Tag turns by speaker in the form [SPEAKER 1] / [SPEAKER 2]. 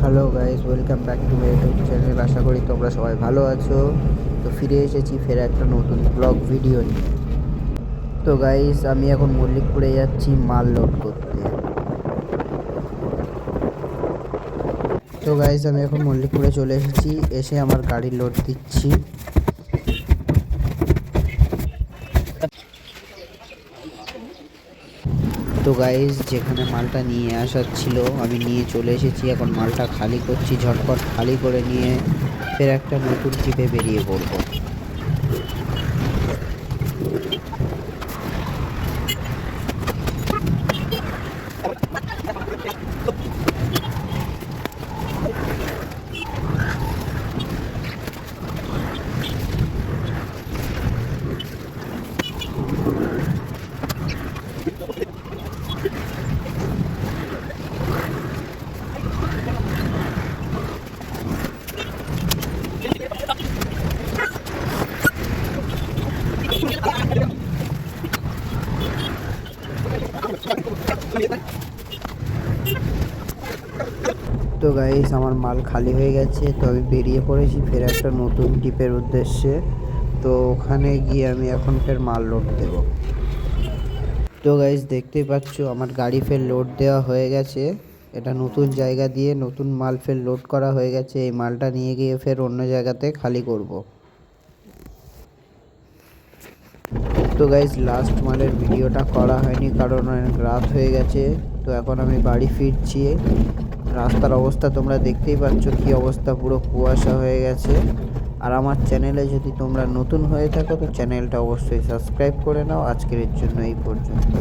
[SPEAKER 1] Hello guys, welcome back to my YouTube channel. আশা করি তোমরা সবাই ভালো আছো। তো ফিরে এসেছি ফের একটা নতুন ব্লগ ভিডিও নিয়ে। তো গাইস, আমি এখন মল্লিকপুরে যাচ্ছি মাল লোড করতে। তো গাইস, আমি এখন মল্লিকপুরে চলে এসেছি, এসে আমার গাড়ি লোড দিচ্ছি। তো গাইস, যেখানে মালটা নিয়ে আসার ছিল আমি নিয়ে চলে এসেছি। এখন মালটা খালি করছি, ঝটপট খালি করে নিয়ে ফের একটা নতুন ট্রিপে বেরিয়ে পড়বো। তো গাইস, আমার মাল খালি হয়ে গেছে, তো আমি বেরিয়ে পড়েছি ফের একটা নতুন ট্রিপের উদ্দেশ্যে। তো ওখানে গিয়ে আমি এখন ফের মাল লোড দেব। তো গাইস, দেখতেই পাচ্ছ আমার গাড়ি ফের লোড দেওয়া হয়ে গেছে। এটা নতুন জায়গা দিয়ে নতুন মাল ফের লোড করা হয়ে গেছে। এই মালটা নিয়ে গিয়ে ফের অন্য জায়গাতে খালি করব। তো গাইস, লাস্ট মালের ভিডিওটা করা হয়নি কারণ অনেক রাত হয়ে গেছে। তো এখন আমি বাড়ি ফিরছি। রাস্তার অবস্থা তোমরা দেখতেই পাচ্ছ কি অবস্থা, পুরো কুয়াশা হয়ে গেছে। আর আমার চ্যানেলে যদি তোমরা নতুন হয়ে থাকো তো চ্যানেলটা অবশ্যই সাবস্ক্রাইব করে নাও। আজকের জন্য এই পর্যন্ত।